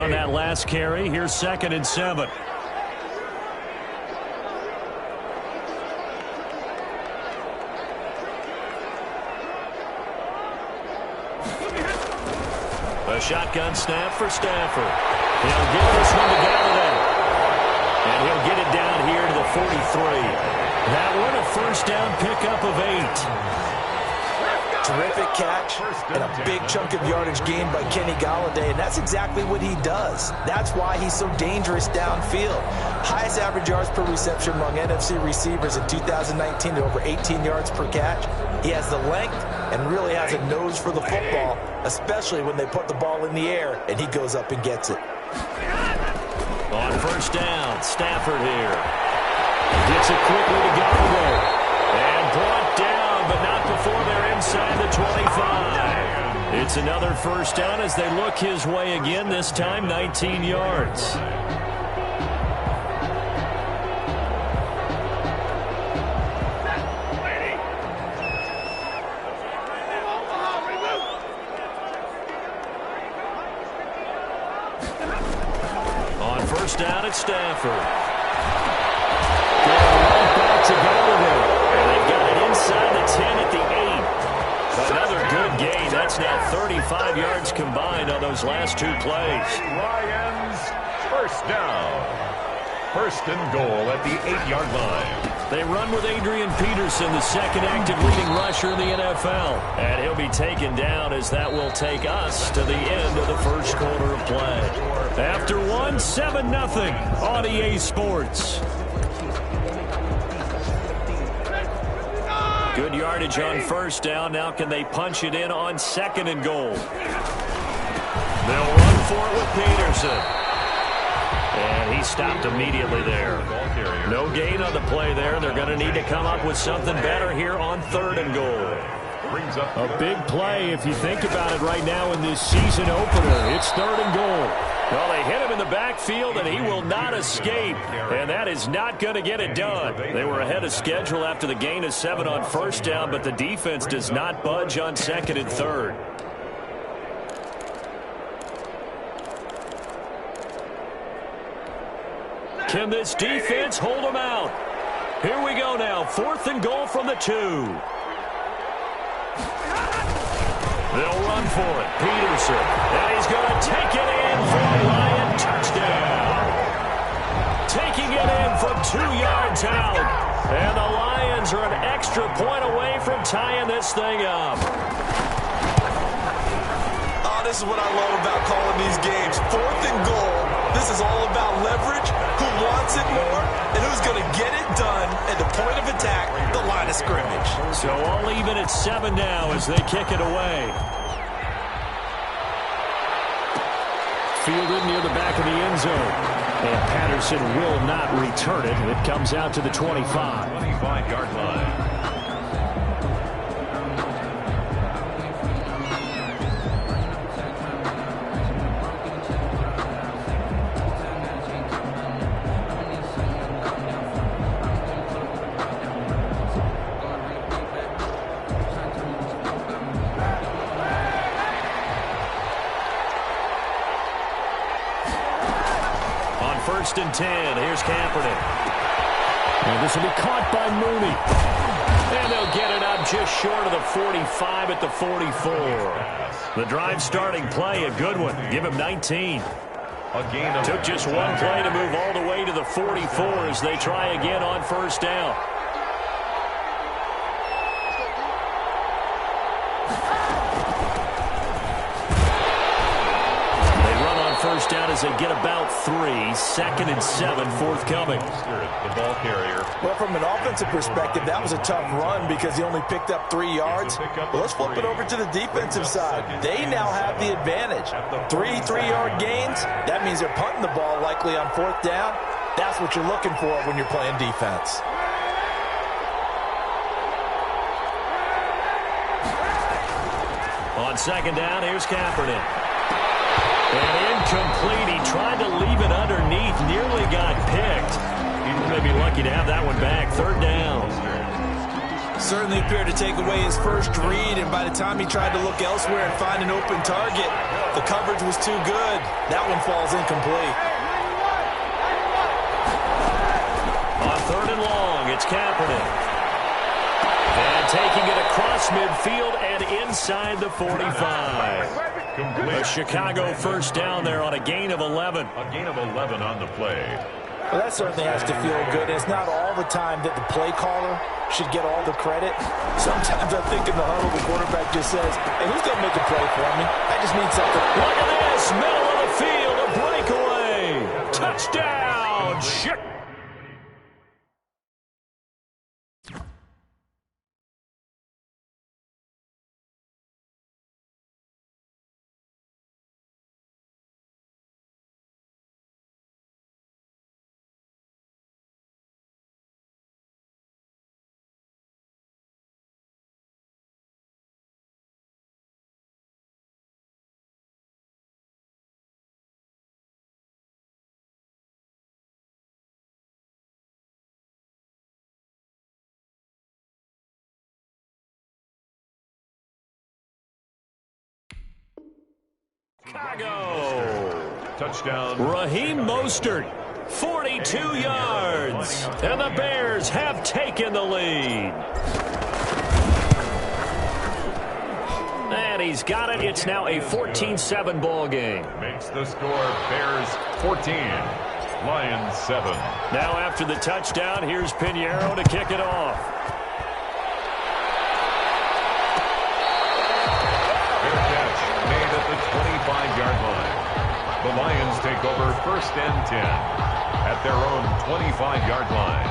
On that last carry, here's 2nd and 7. A shotgun snap for Stafford. He'll give this one to Galladay. And he'll get it down here to the 43. That one a first down pickup of 8. Terrific catch and a big chunk of yardage gained by Kenny Galladay, and that's exactly what he does. That's why he's so dangerous downfield. Highest average yards per reception among NFC receivers in 2019 at over 18 yards per catch. He has the length and really has a nose for the football, especially when they put the ball in the air and he goes up and gets it. On first down, Stafford here. Gets it quickly to Galladay. And brought down, but not before they're inside the 25. It's another first down as they look his way again, this time 19 yards. On first down, it's Stafford. Right back to Galladay. And they've got it inside the 10 at the 8. Another good gain. That's now 35 yards combined on those last 2 plays. Lions, first down. First and goal at the 8-yard line. They run with Adrian Peterson, the second active leading rusher in the NFL. And he'll be taken down as that will take us to the end of the first quarter of play. After one, 7-0 on EA Sports. Good yardage on first down. Now can they punch it in on 2nd and goal? They'll run for it with Peterson. And he stopped immediately there. No gain on the play there. They're going to need to come up with something better here on 3rd and goal. A big play if you think about it right now in this season opener. It's 3rd and goal. Well, they hit him in the backfield, and he will not escape. And that is not going to get it done. They were ahead of schedule after the gain of 7 on first down, but the defense does not budge on 2nd and 3rd. Can this defense hold them out? Here we go now. 4th and goal from the 2. They'll run for it. Peterson. And he's going to take it in for a Lion touchdown. Taking it in from 2 yards out. And the Lions are an extra point away from tying this thing up. Oh, this is what I love about calling these games. 4th and goal. This is all about leverage, who wants it more, and who's going to get it done at the point of attack, the line of scrimmage. So all even at 7 now as they kick it away. Fielded near the back of the end zone. And Patterson will not return it. It comes out to the 25. 25-yard line. First and 10. Here's Kaepernick. And this will be caught by Mooney. And they'll get it up just short of the 45 at the 44. The drive starting play, a good one. Give him 19. Took just one play to move all the way to the 44 as they try again on first down. First down as they get about 3. 2nd and 7 forthcoming. The ball carrier. Well, from an offensive perspective, that was a tough run because he only picked up 3 yards. Well, let's flip it over to the defensive side. They now have the advantage. 3 3-yard gains. That means they're punting the ball likely on 4th down. That's what you're looking for when you're playing defense. On 2nd down, here's Kaepernick. And incomplete. He tried to leave it underneath. Nearly got picked. He may be lucky to have that one back. 3rd down. certainly appeared to take away his first read, and by the time he tried to look elsewhere and find an open target, the coverage was too good. That one falls incomplete. On 3rd and long, it's Kaepernick. And taking it across midfield and inside the 45. A Chicago first down there on a gain of 11. A gain of 11 on the play. Well, that certainly has to feel good. It's not all the time that the play caller should get all the credit. Sometimes I think in the huddle, the quarterback just says, hey, who's going to make a play for me? I just need something. Look at this. Middle of the field, a breakaway. Touchdown. Chicago. Touchdown. Raheem Mostert, 42 yards. And the Bears have taken the lead. And he's got it. It's now a 14-7 ball game. Makes the score Bears 14, Lions 7. Now after the touchdown, here's Pinheiro to kick it off. Fair catch made at the 25-yard line. The Lions take over 1st and 10 at their own 25-yard line.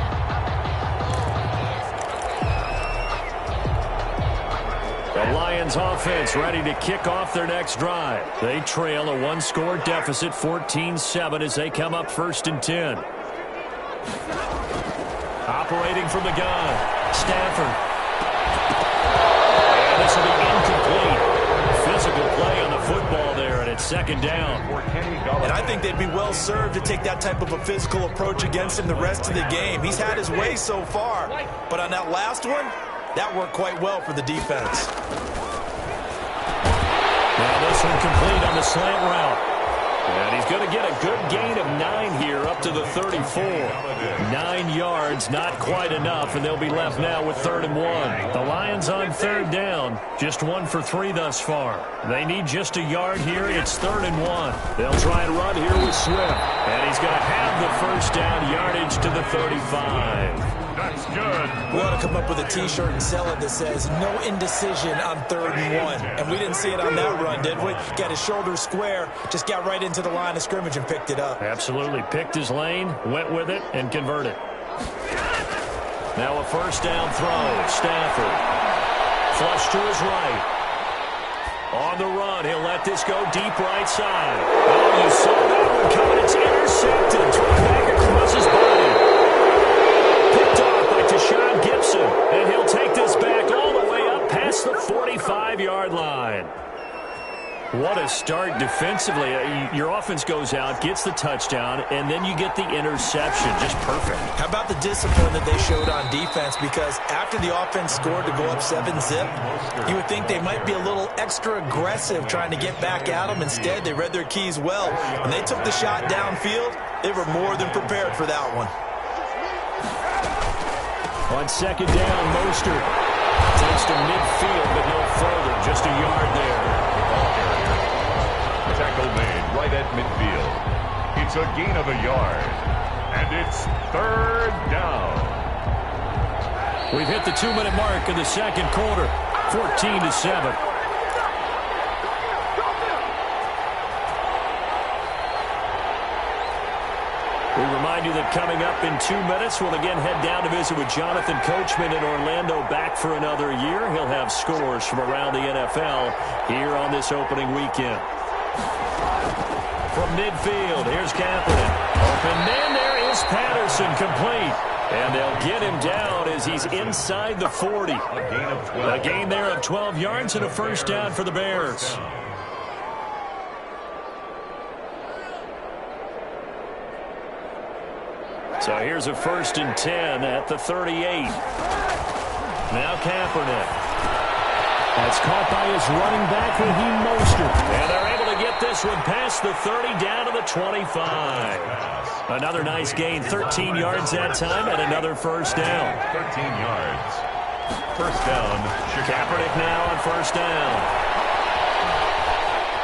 The Lions offense ready to kick off their next drive. They trail a one-score deficit, 14-7, as they come up 1st and 10. Operating from the gun, Stafford. And this will be incomplete. Physical play on the football there, and it's 2nd down. And I think they'd be well served to take that type of a physical approach against him the rest of the game. He's had his way so far, but on that last one, that worked quite well for the defense. Now this one complete on the slant route. And he's going to get a good gain of 9 here up to the 34. 9 yards, not quite enough, and they'll be left now with 3rd and 1. The Lions on 3rd down, just 1 for 3 thus far. They need just a yard here. It's 3rd and 1. They'll try and run here with Swift. And he's going to have the first down, yardage to the 35. That's good. We ought to come up with a T-shirt and sell it that says, no indecision on 3rd and 1. And we didn't see it on that run, did we? Got his shoulders square, just got right into the line of scrimmage and picked it up. Absolutely. Picked his lane, went with it, and converted. Now a first down throw. Stafford. Flush to his right. On the run, he'll let this go deep right side. Oh, you saw that one coming. It's intercepted. Thrown back across his body. Picked off by Tashaun Gibson. And he'll take this back all the way up past the 45-yard line. What a start defensively. Your offense goes out, gets the touchdown, and then you get the interception. Just perfect. How about the discipline that they showed on defense? Because after the offense scored to go up 7-zip, you would think they might be a little extra aggressive trying to get back at them. Instead, they read their keys well. When they took the shot downfield, they were more than prepared for that one. On 2nd down, Mostert takes to midfield, but no further. Just a yard there. Tackle made right at midfield. It's a gain of a yard. And it's 3rd down. We've hit the 2-minute mark in the 2nd quarter. 14-7. We remind you that coming up in 2 minutes, we'll again head down to visit with Jonathan Coachman in Orlando, back for another year. He'll have scores from around the NFL here on this opening weekend. From midfield, here's Kaepernick. Open man, there is Patterson, complete. And they'll get him down as he's inside the 40. A gain there of 12 yards and a first down for the Bears. So here's a 1st and 10 at the 38. Now Kaepernick. That's caught by his running back Raheem Mostert. And they're able to get this one past the 30 down to the 25. Another nice gain, 13 yards that time, and another first down. 13 yards. First down, Kaepernick now on first down.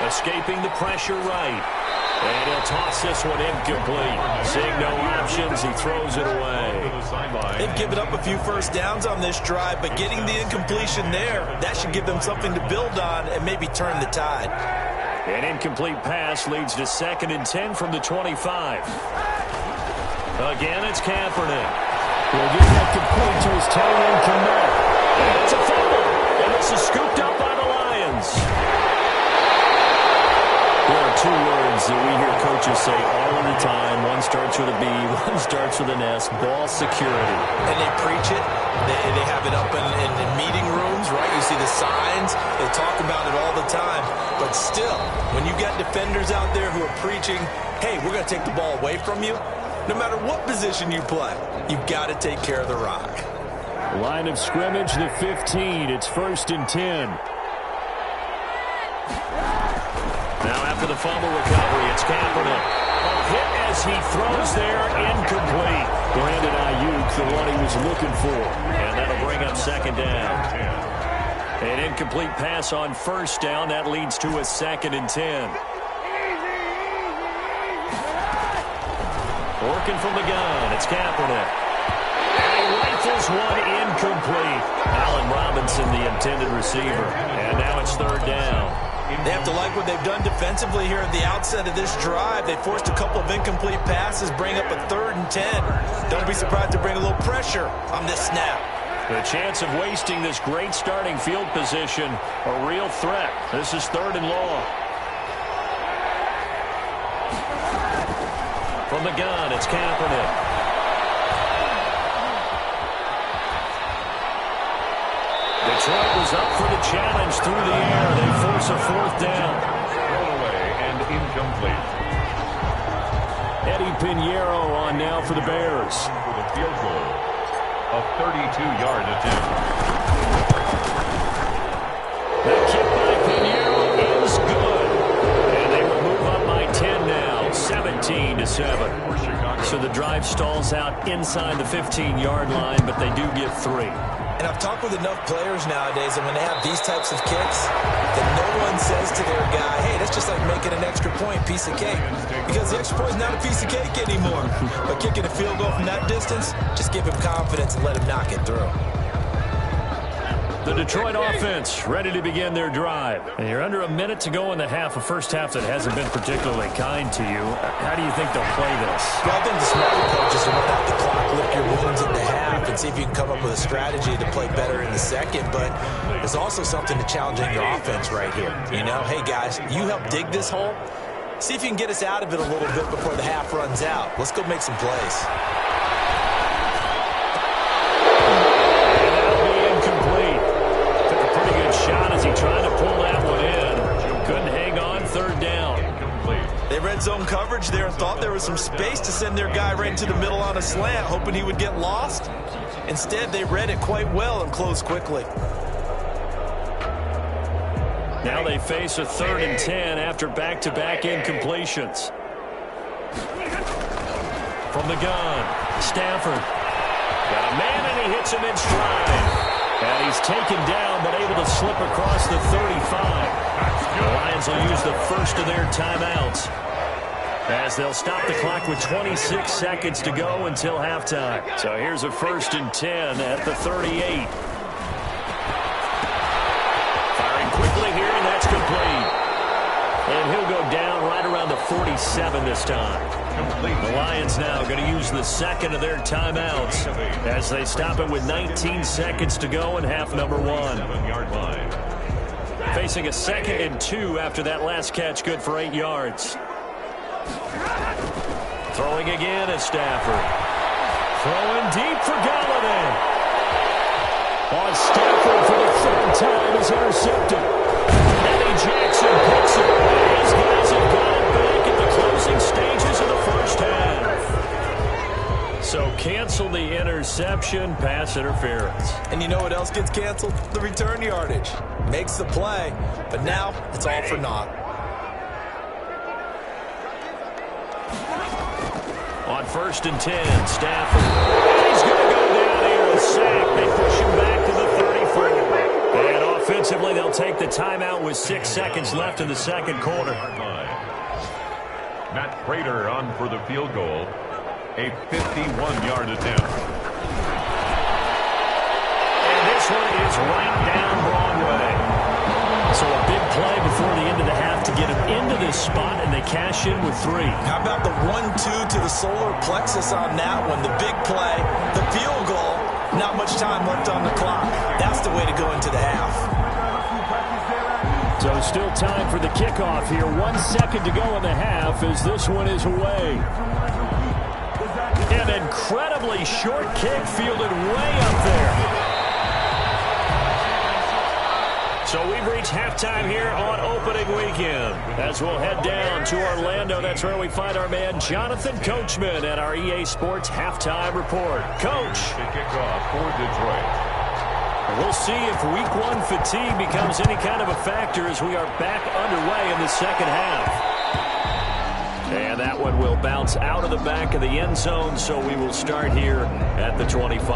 Escaping the pressure right. And he'll toss this one incomplete. Seeing no options, he throws it away. They've given up a few first downs on this drive, but getting the incompletion there, that should give them something to build on and maybe turn the tide. An incomplete pass leads to 2nd and 10 from the 25. Again, it's Kaepernick. He'll get that complete to his tight end, Kmet. And it's a fumble. And this is scooped up by the Lions. There are two words that we hear coaches say all of the time. One starts with a B, one starts with an S, ball security. And they preach it. They have it up in meeting rooms, right? You see the signs. They talk about it all the time. But still, when you got defenders out there who are preaching, hey, we're going to take the ball away from you, no matter what position you play, you've got to take care of the rock. Line of scrimmage, the 15. It's 1st and 10. Now after the fumble recovery, it's Kaepernick. A hit as he throws there, incomplete. Brandon Ayuk, the one he was looking for. And that'll bring up 2nd down. An incomplete pass on first down. That leads to a 2nd and 10. Working from the gun, it's Kaepernick. And he rifles one incomplete. Allen Robinson, the intended receiver. And now it's 3rd down. They have to like what they've done defensively here at the outset of this drive. They forced a couple of incomplete passes, bring up a 3rd and 10. Don't be surprised to bring a little pressure on this snap. The chance of wasting this great starting field position, a real threat. This is 3rd and long. From the gun, it's Kaepernick. Detroit was up for the challenge through the air. They force a 4th down. Thrown away and incomplete. Eddie Pinheiro on now for the Bears. For the field goal. A 32-yard attempt. The kick by Pinheiro is good. And they will move up by 10 now, 17-7. So the drive stalls out inside the 15-yard line, but they do get 3. And I've talked with enough players nowadays, and when they have these types of kicks, that no one says to their guy, hey, that's just like making an extra point, piece of cake. Because the extra point is not a piece of cake anymore. But kicking a field goal from that distance, just give him confidence and let him knock it through. The Detroit offense ready to begin their drive. And you're under a minute to go in the half, a first half that hasn't been particularly kind to you. How do you think they'll play this? Well, I think the smart approach is to run out the clock, lick your wounds in the half, and see if you can come up with a strategy to play better in the second. But there's also something to challenging your offense right here. You know, hey, guys, you help dig this hole. See if you can get us out of it a little bit before the half runs out. Let's go make some plays. Shot as he tried to pull that one in. Couldn't hang on, 3rd down. They read zone coverage there and thought there was some space to send their guy right into the middle on a slant, hoping he would get lost. Instead, they read it quite well and closed quickly. Now they face a 3rd and 10 after back-to-back incompletions. From the gun, Stafford. Got a man and he hits him in stride. And he's taken down, but able to slip across the 35. The Lions will use the first of their timeouts, as they'll stop the clock with 26 seconds to go until halftime. So here's a 1st and 10 at the 38. Firing quickly here, and that's complete. And he'll go down right around the 47 this time. The Lions now going to use the second of their timeouts as they stop it with 19 seconds to go in half number 1. Facing a 2nd and 2 after that last catch, good for 8 yards. Throwing again is Stafford. Throwing deep for Galladay. On Stafford for the 3rd time is intercepted. Eddie Jackson picks it. These guys have gone back at the closing stages of the first half. So cancel the the interception, pass interference. And you know what else gets canceled? The return yardage. Makes the play, but now it's all for naught. On 1st and 10, Stafford. He's going to go down here, a sack. They push him back to the 34. And offensively, they'll take the timeout with 6 seconds left in the second quarter. Matt Prater on for the field goal. A 51-yard attempt. And this one is right down Broadway. So a big play before the end of the half to get him into this spot, and they cash in with 3. How about the 1-2 to the solar plexus on that one? The big play, the field goal, not much time left on the clock. That's the way to go into the half. So still time for the kickoff here. 1 second to go in the half as this one is away. An incredibly short kick fielded way up there. So we've reached halftime here on opening weekend. As we'll head down to Orlando, that's where we find our man Jonathan Coachman at our EA Sports Halftime Report. Coach. The kickoff for Detroit. We'll see if Week 1 fatigue becomes any kind of a factor as we are back underway in the second half. And that one will bounce out of the back of the end zone, so we will start here at the 25.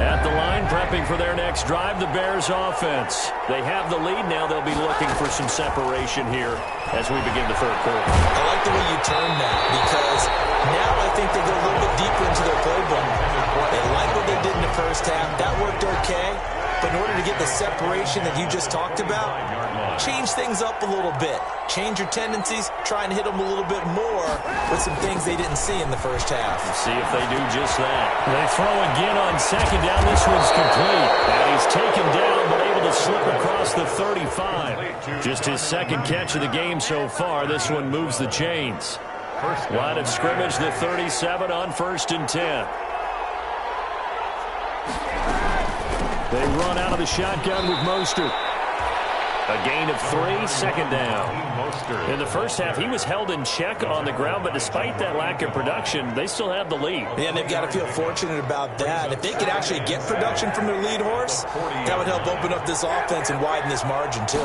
At the line, prepping for their next drive, the Bears offense. They have the lead now. They'll be looking for some separation here as we begin the third quarter. I like the way you turn that, because now I think they go a little bit deeper into their playbook. They like what they did in the first half. That worked okay. But in order to get the separation that you just talked about, change things up a little bit. Change your tendencies, try and hit them a little bit more with some things they didn't see in the first half. See if they do just that. They throw again on second down. This one's complete. And he's taken down, but able to slip across the 35. Just his second catch of the game so far. This one moves the chains. Line of scrimmage, the 37 on 1st and 10. They run out of the shotgun with Mostert. A gain of 3, second down. In the first half, he was held in check on the ground, but despite that lack of production, they still have the lead. And they've got to feel fortunate about that. If they could actually get production from their lead horse, that would help open up this offense and widen this margin, too.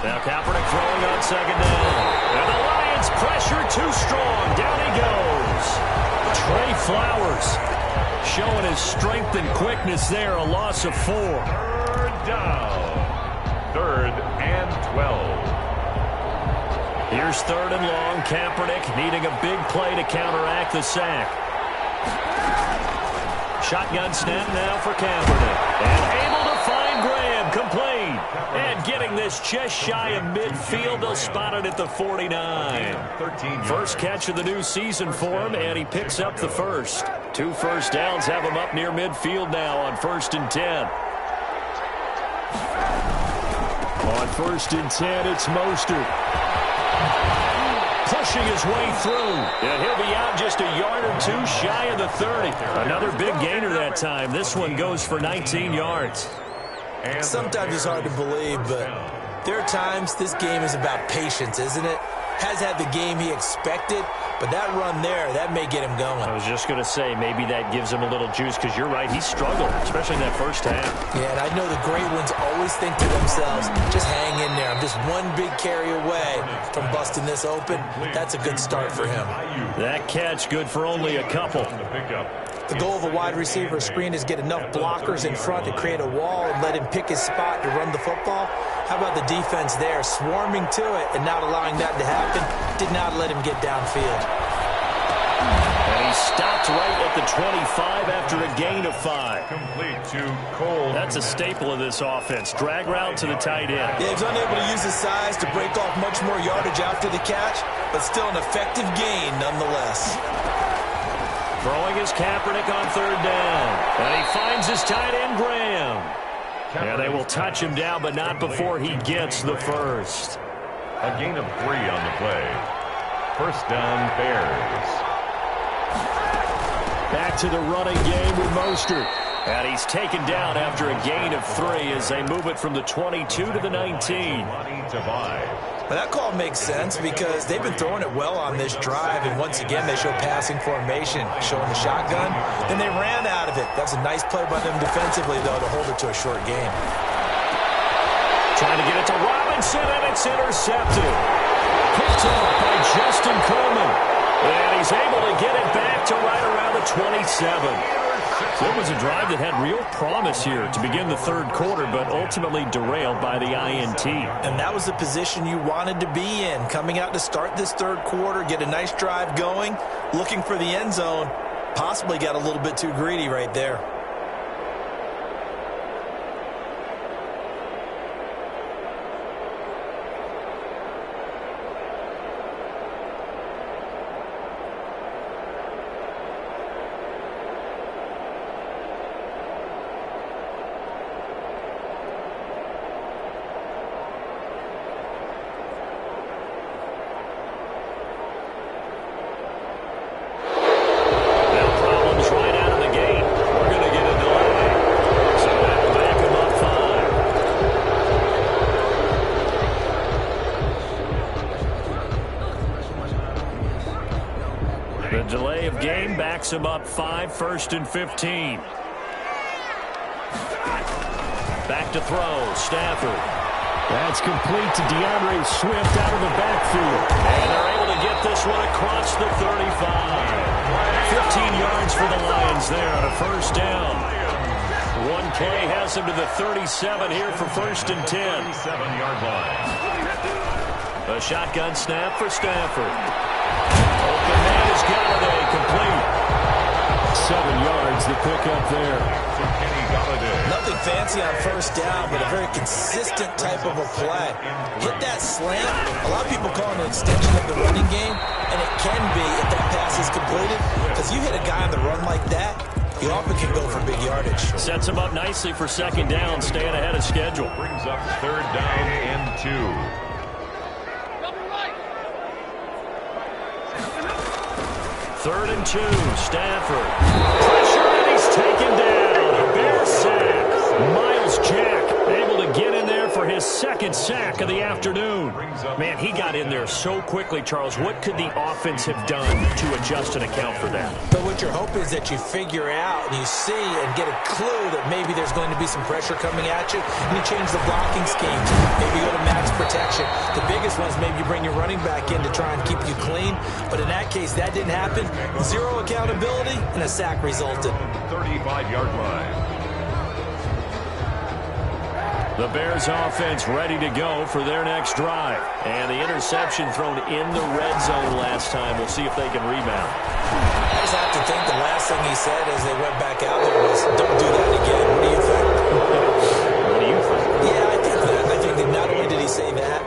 Now Kaepernick throwing on second down. And the Lions pressure too strong. Down he goes. Trey Flowers showing his strength and quickness there. A loss of 4. Third down. 3rd and 12. Here's 3rd and long. Kaepernick needing a big play to counteract the sack. Shotgun snap now for Kaepernick. And able to find Graham. Complete. And getting this just shy of midfield. They'll spot it at the 49. First catch of the new season for him, and he picks up the first. 2 first downs have him up near midfield now on 1st and 10. On 1st and 10, it's Mostert. Pushing his way through. And he'll be out just a yard or 2 shy of the 30. Another big gainer that time. This one goes for 19 yards. Sometimes it's hard to believe, but there are times this game is about patience, isn't it? Has had the game he expected, but that run there, that may get him going. I was just going to say, maybe that gives him a little juice, because you're right, he struggled, especially in that first half. Yeah, and I know the great ones always think to themselves, just hang in there. I'm just one big carry away from busting this open. That's a good start for him. That catch good for only a couple. The goal of a wide receiver screen is get enough blockers in front to create a wall and let him pick his spot to run the football. How about the defense there, swarming to it and not allowing that to happen? Did not let him get downfield. And he stopped right at the 25 after a gain of 5. Complete to Cole. That's a staple of this offense. Drag route to the tight end. Yeah, he's unable to use his size to break off much more yardage after the catch, but still an effective gain nonetheless. Throwing his Kaepernick on 3rd down. And he finds his tight end, Graham. Yeah, they will touch him down, but not before he gets the first. A gain of 3 on the play. First down, Bears. Back to the running game with Mostert. And he's taken down after a gain of 3 as they move it from the 22 to the 19. Well, that call makes sense because they've been throwing it well on this drive, and once again they show passing formation, showing the shotgun. Then they ran out of it. That's a nice play by them defensively, though, to hold it to a short game. Trying to get it to Robinson, and it's intercepted. Picked up by Justin Coleman. And he's able to get it back to right around the 27. So it was a drive that had real promise here to begin the third quarter, but ultimately derailed by the INT. And that was the position you wanted to be in, coming out to start this third quarter, get a nice drive going, looking for the end zone. Possibly got a little bit too greedy right there. Him up 5, 1st and 15. Back to throw, Stafford. That's complete to DeAndre Swift out of the backfield. And they're able to get this one across the 35. 15 yards for the Lions there on a first down. One play has him to the 37 here for 1st and 10. 37-yard line. A shotgun snap for Stafford. Open man is Galladay, complete. 7 yards to pick up there. Nothing fancy on first down, but a very consistent type of a play. Hit that slant. A lot of people call it an extension of the running game, and it can be if that pass is completed. Because you hit a guy on the run like that, you often can go for big yardage. Sets him up nicely for second down, staying ahead of schedule. Brings up 3rd down and 2. 3rd and 2, Stafford. Pressure, and he's taken down. A Bear sack. Miles Jack able to get in there for his 2nd sack of the afternoon. Man, he got in there so quickly, Charles. What could the offense have done to adjust and account for that? But what you're hoping is that you figure out and you see and get a clue that maybe there's going to be some pressure coming at you, and you change the blocking scheme. Maybe you go to max protection. The biggest one is maybe you bring your running back in to try and keep you clean. But in that case, that didn't happen. 0 accountability, and a sack resulted. 35-yard line. The Bears offense ready to go for their next drive. And the interception thrown in the red zone last time. We'll see if they can rebound. I just have to think the last thing he said as they went back out there was, don't do that again. What do you think? What do you think? Yeah, I think that. I think that not only did he say that,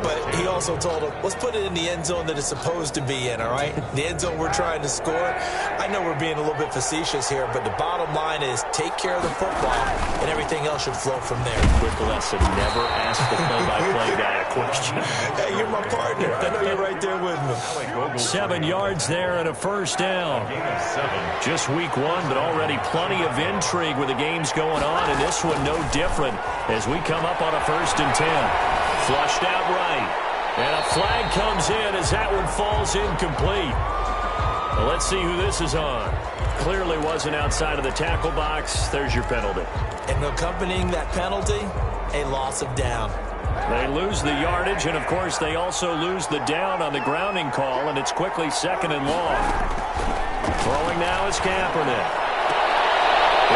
but he also told him, let's put it in the end zone that it's supposed to be in, all right? The end zone we're trying to score. I know we're being a little bit facetious here, but the bottom line is take care of the football, and everything else should flow from there. Quick lesson, never ask the play-by-play guy a question. Hey, you're my partner. I know you're right there with me. 7 yards there and a first down. Just week 1, but already plenty of intrigue with the games going on, and this one no different as we come up on a 1st and 10. Flushed out right. And a flag comes in as that one falls incomplete. Well, let's see who this is on. Clearly wasn't outside of the tackle box. There's your penalty. And accompanying that penalty, a loss of down. They lose the yardage, and, of course, they also lose the down on the grounding call, and it's quickly 2nd and long. Throwing now is Kaepernick.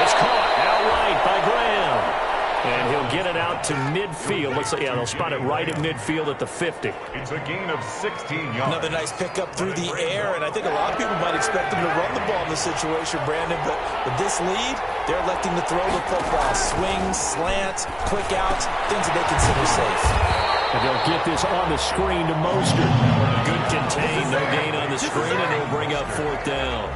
It's caught outright by Graham. And he'll get it out to midfield. Looks like, yeah, they'll spot it right at midfield at the 50. It's a gain of 16 yards. Another nice pickup through the air, and I think a lot of people might expect them to run the ball in this situation, Brandon, but with this lead, they're electing to throw the football. Swings, slants, quick outs, things that they consider safe. And they'll get this on the screen to Mostert. Good contain, no gain on the screen, and they'll bring up 4th down.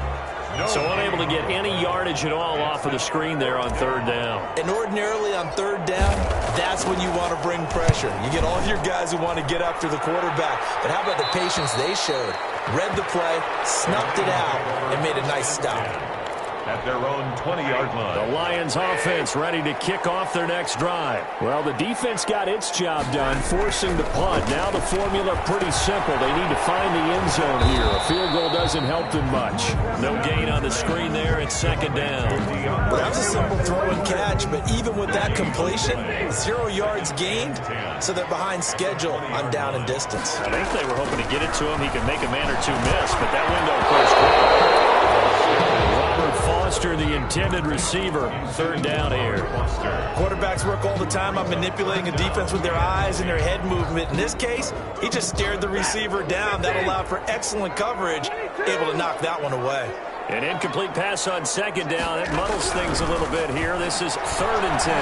So unable to get any yardage at all off of the screen there on 3rd down. And ordinarily on 3rd down, that's when you want to bring pressure. You get all of your guys who want to get after the quarterback. But how about the patience they showed? Read the play, snuffed it out, and made a nice stop. at their own 20-yard line. The Lions offense ready to kick off their next drive. Well, the defense got its job done, forcing the punt. Now the formula pretty simple. They need to find the end zone here. A field goal doesn't help them much. No gain on the screen there. It's second down. Well, that was a simple throw and catch, but even with that completion, 0 yards gained, so they're behind schedule on down and distance. I think they were hoping to get it to him. He could make a man or two miss, but that window closed quick. Robert Foster, the intended receiver. Third down here. Quarterbacks work all the time on manipulating a defense with their eyes and their head movement. In this case, he just stared the receiver down. That allowed for excellent coverage, able to knock that one away. An incomplete pass on second down. It muddles things a little bit here. This is 3rd and 10.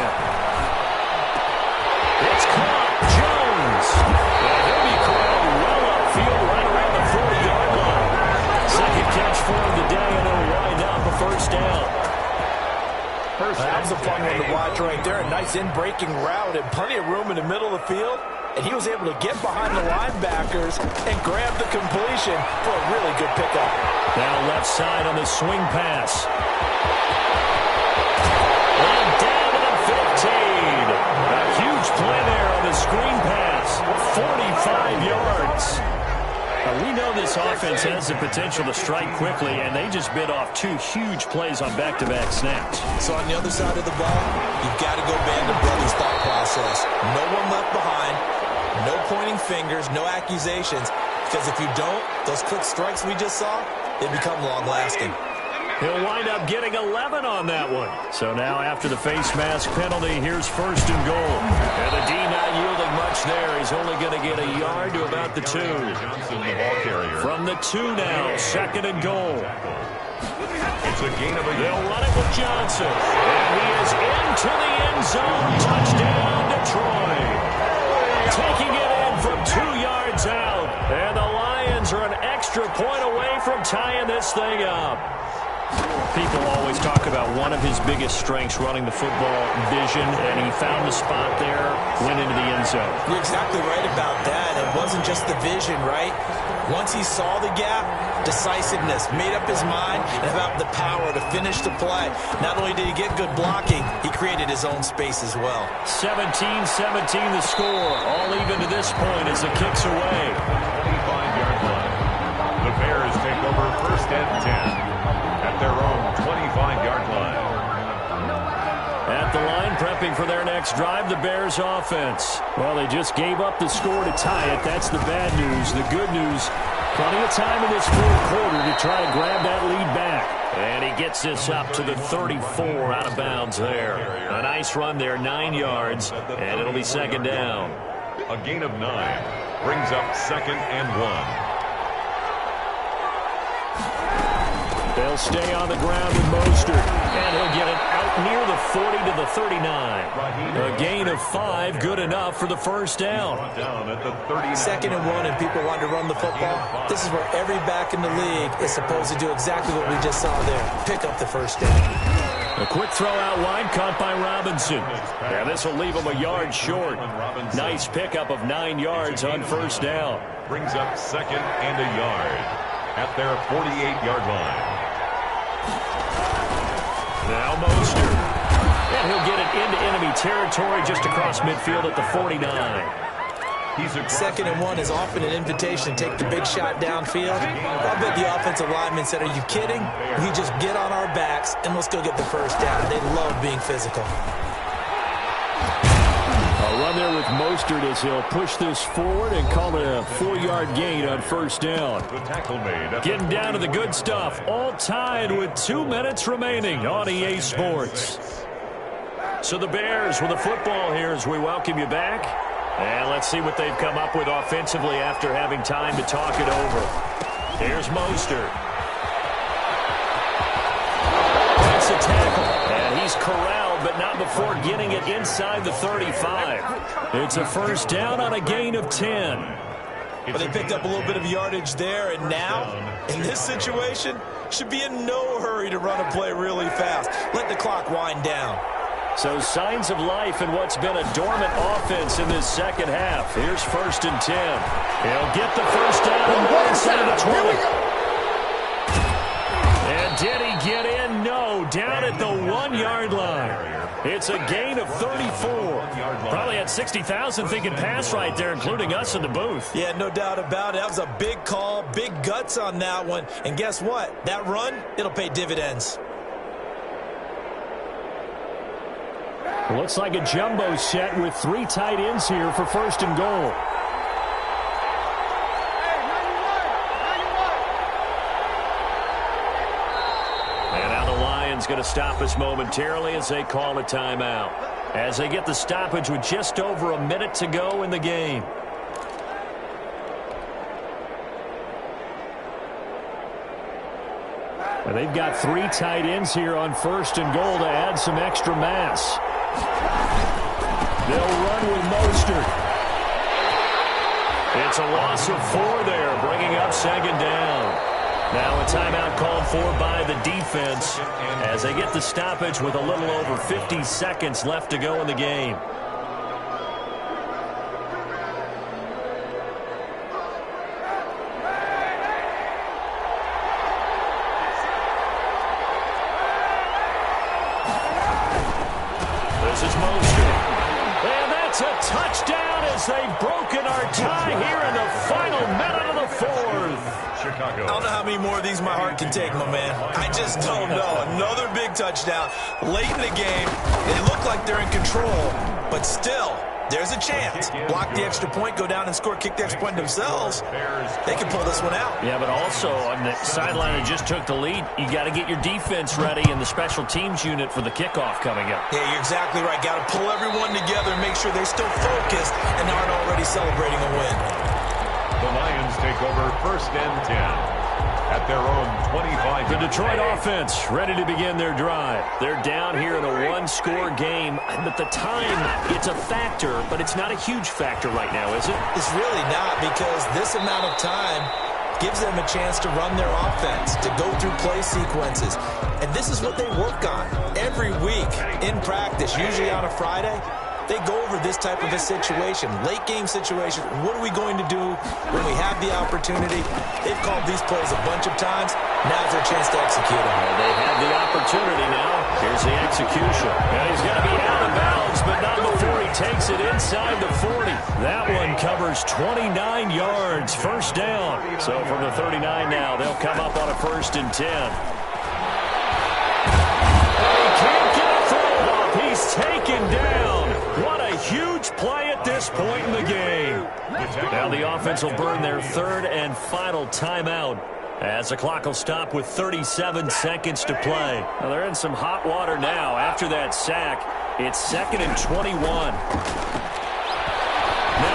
It's caught. Jones. And he'll be caught well upfield right around the 40-yard line. Second catch for him today, and he'll wind up a first down. That was a fun one to watch right there. A nice in-breaking route and plenty of room in the middle of the field. And he was able to get behind the linebackers and grab the completion for a really good pickup. Now left side on the swing pass. And down to the 15. A huge play there on the screen pass. 45 yards. We know this offense has the potential to strike quickly, and they just bit off 2 huge plays on back-to-back snaps. So on the other side of the ball, you've got to go band of brothers thought process. No one left behind. No pointing fingers, no accusations, because if you don't, those quick strikes we just saw, they become long-lasting. He'll wind up getting 11 on that one. So now after the face mask penalty, here's 1st and goal. And the D not yielding much there. He's only going to get a yard to about the 2. Johnson, the ball carrier. From the 2 now, 2nd and goal. It's a gain of a They'll run it with Johnson. And he is into the end zone. Touchdown, Detroit. Taking it in from 2 yards out. And the Lions are an extra point away from tying this thing up. People always talk about one of his biggest strengths, running the football, vision, and he found the spot there, went into the end zone. You're exactly right about that. It wasn't just the vision, right? Once he saw the gap, decisiveness, made up his mind, and about the power to finish the play. Not only did he get good blocking, he created his own space as well. 17-17 the score. All even to this point as the kick's away. 25-yard line. The Bears take over 1st and 10 at their own 25-yard line. At the line, prepping for their next drive, the Bears offense. Well, they just gave up the score to tie it. That's the bad news. The good news, plenty of time in this 4th quarter to try to grab that lead back. And he gets this up to the 34, out of bounds there. A nice run there, 9 yards, and it'll be 2nd down. A gain of 9 brings up 2nd and 1. They'll stay on the ground with Mostert. And he'll get it out near the 40 to the 39. A gain of 5, good enough for the 1st down. Down at the 39. 2nd and 1 and people want to run the football. This is where every back in the league is supposed to do exactly what we just saw there. Pick up the 1st down. A quick throw out wide, caught by Robinson. Yeah, this will leave him a yard short. Nice pickup of 9 yards on 1st down. Brings up 2nd and a yard at their 48-yard line. Now Mostert. And he'll get it into enemy territory just across midfield at the 49. He's a 2nd and 1 is often an invitation to take the big shot downfield. I bet the offensive lineman said, are you kidding? We just get on our backs and let's go get the 1st down. They love being physical. A run there with Mostert as he'll push this forward and call it a 4-yard gain on 1st down. The tackle made. Getting down to the good stuff. All tied with 2 minutes remaining on EA Sports. So the Bears with the football here as we welcome you back. And let's see what they've come up with offensively after having time to talk it over. Here's Mostert. That's a tackle. And he's corralled, but not before getting it inside the 35. It's a 1st down on a gain of 10. But they picked up a little bit of yardage there, and now, in this situation, should be in no hurry to run a play really fast. Let the clock wind down. So signs of life in what's been a dormant offense in this 2nd half. Here's 1st and 10. He'll get the 1st down inside of the 20. And did he get in? No. down at the 1-yard line. It's a gain of 34. Probably had 60,000 thinking pass right there, including us in the booth. Yeah, no doubt about it. That was a big call, big guts on that one. And guess what? That run, it'll pay dividends. Looks like a jumbo set with 3 tight ends here for first and goal. Going to stop us momentarily as they call a timeout. As they get the stoppage with just over a minute to go in the game. And they've got 3 tight ends here on first and goal to add some extra mass. They'll run with Mostert. It's a loss of 4 there, bringing up second down. Now a timeout called for by the defense as they get the stoppage with a little over 50 seconds left to go in the game. This is Mostert. And that's a touchdown as they've broken our tie here in the final minute of the 4th. Chicago. I don't know how many more of these my heart can take, my man. I just don't know. Another big touchdown late in the game. They look like they're in control, but still, there's a chance. Block the extra point, go down and score, kick the extra point themselves. They can pull this one out. Yeah, but also on the sideline that just took the lead, you got to get your defense ready and the special teams unit for the kickoff coming up. Yeah, you're exactly right. Got to pull everyone together and make sure they're still focused and aren't already celebrating a win. The Lions take over first and 10 at their own 25. The Detroit offense ready to begin their drive. They're down here in a 1-score game, but the time, it's a factor, but it's not a huge factor right now, is it? It's really not, because this amount of time gives them a chance to run their offense, to go through play sequences. And this is what they work on every week in practice, usually on a Friday. They go over this type of a situation, late game situation. What are we going to do when we have the opportunity? They've called these plays a bunch of times. Now's their chance to execute them. Well, they have the opportunity now. Here's the execution. And he's going to be out of bounds, but not before he takes it inside the 40. That one covers 29 yards, first down. So from the 39 now, they'll come up on a first and 10. He can't get a throw off. He's taken down. What a huge play at this point in the game. Now the offense will burn their 3rd and final timeout as the clock will stop with 37 seconds to play. Now they're in some hot water now after that sack. It's 2nd and 21. Now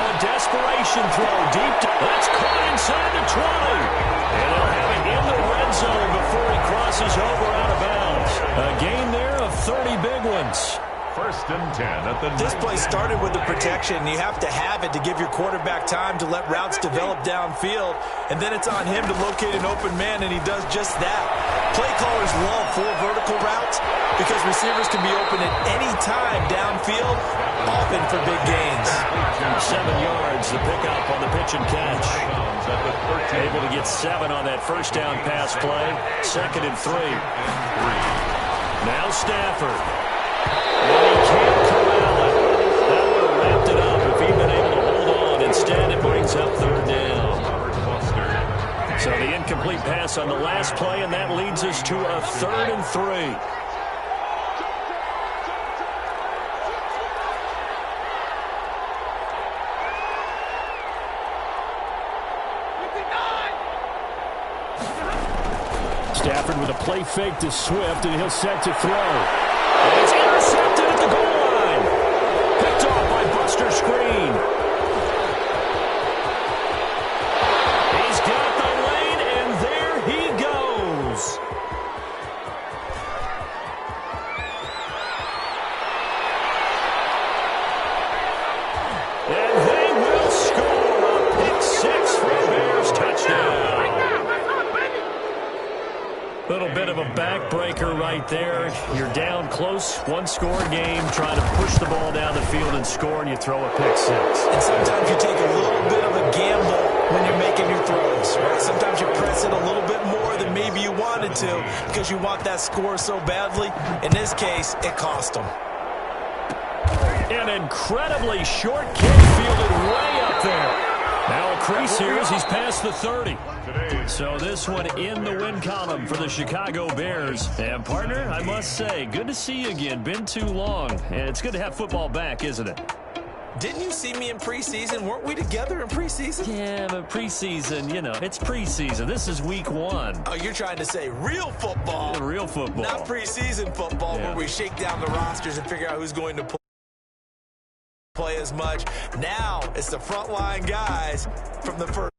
a desperation throw deep. That's caught inside the 20. And they'll have it in the red zone before he crosses over out of bounds. A gain there of 30 big ones. First and 10 at the This play started with the protection. You have to have it to give your quarterback time to let routes develop downfield, and then it's on him to locate an open man, and he does just that. Play callers love 4 vertical routes because receivers can be open at any time downfield, often for big gains. 7 yards, the pickup on the pitch and catch. Able to get 7 on that first down pass play. 2nd and 3. Now Stafford. And he can't corral it. That would have wrapped it up if he'd been able to hold on. Instead, it brings up 3rd down. So the incomplete pass on the last play, and that leads us to a 3rd and 3. Stafford with a play fake to Swift, and he'll set to throw. And it's intercepted at the goal line. Picked off by Buster Screen. He's got the lane, and there he goes. And they will score a pick 6 for a Bears touchdown. Little bit of a backbreaker right there. You're down close, 1-score game, trying to push the ball down the field and score, and you throw a pick 6. And sometimes you take a little bit of a gamble when you're making your throws, right? Sometimes you press it a little bit more than maybe maybe you wanted to because you want that score so badly. In this case, it cost them. An incredibly short kick fielded way up there. Now a crease here as he's past the 30. So this one in the win column for the Chicago Bears. And partner, I must say, good to see you again. Been too long. And it's good to have football back, isn't it? Didn't you see me in preseason? Weren't we together in preseason? Yeah, but preseason, you know, it's preseason. This is week 1. Oh, you're trying to say real football. Yeah, real football. Not preseason football where we shake down the rosters and figure out who's going to play as much. Now it's the frontline guys from the first.